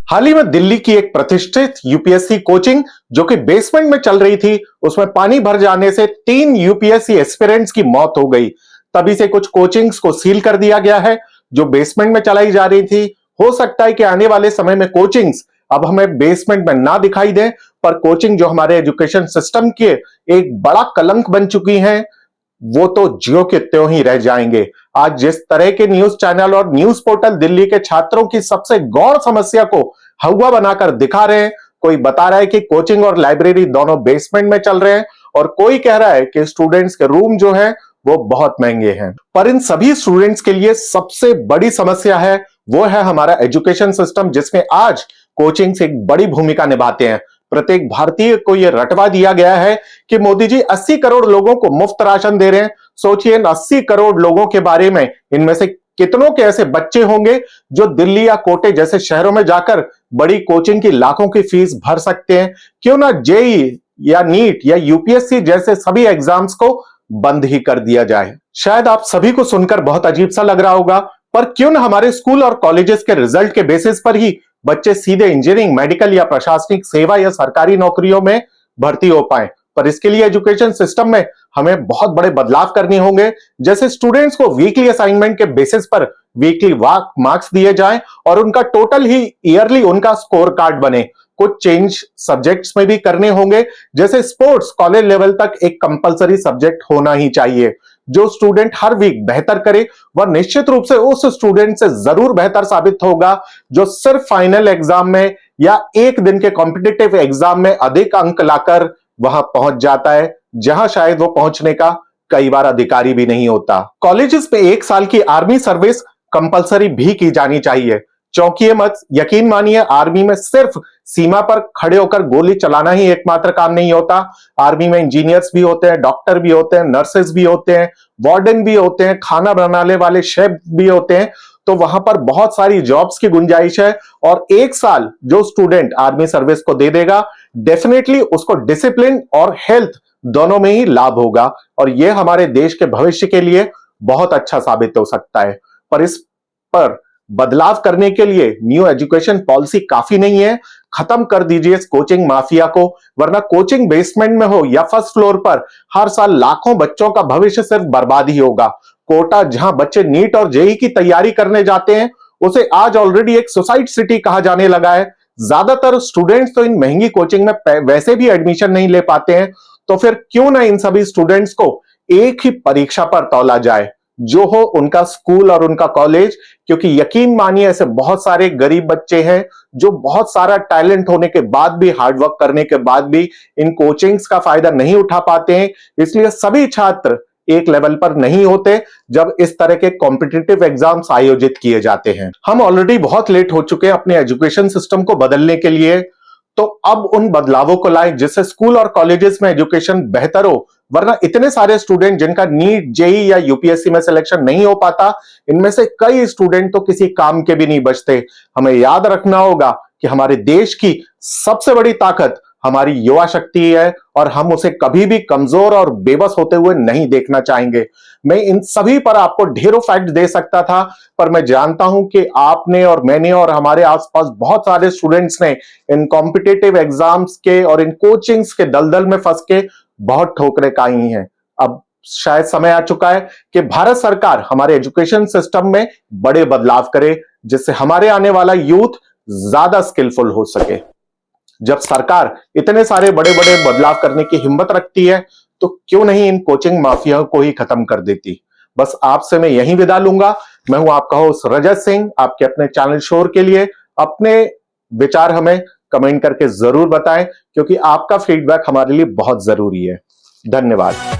हाल ही में दिल्ली की एक प्रतिष्ठित यूपीएससी कोचिंग जो कि बेसमेंट में चल रही थी, उसमें पानी भर जाने से 3 यूपीएससी एस्पिरेंट्स की मौत हो गई। तभी से कुछ कोचिंग्स को सील कर दिया गया है जो बेसमेंट में चलाई जा रही थी। हो सकता है कि आने वाले समय में कोचिंग्स अब हमें बेसमेंट में ना दिखाई दें, पर कोचिंग जो हमारे एजुकेशन सिस्टम के एक बड़ा कलंक बन चुकी हैं, वो तो ज्यों के त्यों ही रह जाएंगे। आज जिस तरह के न्यूज चैनल और न्यूज पोर्टल दिल्ली के छात्रों की सबसे गौर समस्या को हवा बनाकर दिखा रहे हैं, कोई बता रहा है कि कोचिंग और लाइब्रेरी दोनों बेसमेंट में चल रहे हैं और कोई कह रहा है कि स्टूडेंट्स के रूम जो है वो बहुत महंगे हैं। पर इन सभी स्टूडेंट्स के लिए सबसे बड़ी समस्या है वो है हमारा एजुकेशन सिस्टम, जिसमें आज कोचिंग्स एक बड़ी भूमिका निभाते हैं। प्रत्येक भारतीय को यह रटवा दिया गया है कि मोदी जी 80 करोड़ लोगों को मुफ्त राशन दे रहे हैं। सोचिए इन 80 करोड़ लोगों के बारे में, इनमें से कितनों के ऐसे बच्चे होंगे जो दिल्ली या कोटे जैसे शहरों में जाकर बड़ी कोचिंग की लाखों की फीस भर सकते हैं। क्यों ना जेई या नीट या यूपीएससी जैसे सभी एग्जाम्स को बंद ही कर दिया जाए। शायद आप सभी को सुनकर बहुत अजीब सा लग रहा होगा, पर क्यों ना हमारे स्कूल और कॉलेजेस के रिजल्ट के बेसिस पर ही बच्चे सीधे इंजीनियरिंग, मेडिकल या प्रशासनिक सेवा या सरकारी नौकरियों में भर्ती हो पाए। पर इसके लिए एजुकेशन सिस्टम में हमें बहुत बड़े बदलाव करने होंगे। जैसे स्टूडेंट्स को वीकली असाइनमेंट के बेसिस पर वीकली मार्क्स दिए जाएं और उनका टोटल ही ईयरली उनका स्कोर कार्ड बने। कुछ चेंज सब्जेक्ट्स में भी करने होंगे, जैसे स्पोर्ट्स कॉलेज लेवल तक एक कंपलसरी सब्जेक्ट होना ही चाहिए। जो स्टूडेंट हर वीक बेहतर करे वह निश्चित रूप से उस स्टूडेंट से जरूर बेहतर साबित होगा जो सिर्फ फाइनल एग्जाम में या एक दिन के कॉम्पिटिटिव एग्जाम में अधिक अंक लाकर वहां पहुंच जाता है, जहां शायद वो पहुंचने का कई बार अधिकारी भी नहीं होता। कॉलेजेस में 1 साल की आर्मी सर्विस कंपलसरी भी की जानी चाहिए। चौंकिए मत, यकीन मानिए आर्मी में सिर्फ सीमा पर खड़े होकर गोली चलाना ही एकमात्र काम नहीं होता। आर्मी में इंजीनियर्स भी होते हैं, डॉक्टर भी होते हैं, नर्सेस भी होते हैं, वार्डन भी होते हैं, खाना बनाने वाले शेफ भी होते हैं। तो वहां पर बहुत सारी जॉब्स की गुंजाइश है और 1 साल जो स्टूडेंट आर्मी सर्विस को दे देगा, डेफिनेटली उसको डिसिप्लिन और हेल्थ दोनों में ही लाभ होगा और यह हमारे देश के भविष्य के लिए बहुत अच्छा साबित हो सकता है। पर इस पर बदलाव करने के लिए न्यू एजुकेशन पॉलिसी काफी नहीं है। खत्म कर दीजिए इस कोचिंग माफिया को, वरना कोचिंग बेसमेंट में हो या फर्स्ट फ्लोर पर हर साल लाखों बच्चों का भविष्य सिर्फ बर्बाद ही होगा। कोटा जहां बच्चे नीट और जेई की तैयारी करने जाते हैं, उसे आज ऑलरेडी एक सुसाइड सिटी कहा जाने लगा है। ज्यादातर स्टूडेंट्स तो इन महंगी कोचिंग में वैसे भी एडमिशन नहीं ले पाते हैं, तो फिर क्यों ना इन सभी स्टूडेंट्स को एक ही परीक्षा पर तौला जाए, जो हो उनका स्कूल और उनका कॉलेज। क्योंकि यकीन मानिए ऐसे बहुत सारे गरीब बच्चे हैं जो बहुत सारा टैलेंट होने के बाद भी, हार्डवर्क करने के बाद भी इन कोचिंग्स का फायदा नहीं उठा पाते हैं। इसलिए सभी छात्र एक लेवल पर नहीं होते जब इस तरह के कॉम्पिटिटिव एग्जाम्स आयोजित किए जाते हैं। हम ऑलरेडी बहुत लेट हो चुके हैं अपने एजुकेशन सिस्टम को बदलने के लिए, तो अब उन बदलावों को लाएं जिससे स्कूल और कॉलेजेस में एजुकेशन बेहतर हो। वरना इतने सारे स्टूडेंट जिनका नीट, जेई या यूपीएससी में सिलेक्शन नहीं हो पाता, इनमें से कई स्टूडेंट तो किसी काम के भी नहीं बचते। हमें याद रखना होगा कि हमारे देश की सबसे बड़ी ताकत हमारी युवा शक्ति है और हम उसे कभी भी कमजोर और बेबस होते हुए नहीं देखना चाहेंगे। मैं इन सभी पर आपको ढेरों फैक्ट दे सकता था, पर मैं जानता हूं कि आपने और मैंने और हमारे आसपास बहुत सारे स्टूडेंट्स ने इन कॉम्पिटिटिव एग्जाम्स के और इन कोचिंग्स के दलदल में फंस के बहुत ठोकरें खाई हैं। अब शायद समय आ चुका है कि भारत सरकार हमारे एजुकेशन सिस्टम में बड़े बदलाव करे, जिससे हमारे आने वाला यूथ ज्यादा स्किलफुल हो सके। जब सरकार इतने सारे बड़े बड़े बदलाव करने की हिम्मत रखती है, तो क्यों नहीं इन कोचिंग माफिया को ही खत्म कर देती। बस आपसे मैं यहीं विदा लूंगा। मैं हूं आपका होस्ट रजत सिंह। आपके अपने चैनल शोर के लिए अपने विचार हमें कमेंट करके जरूर बताएं, क्योंकि आपका फीडबैक हमारे लिए बहुत जरूरी है। धन्यवाद।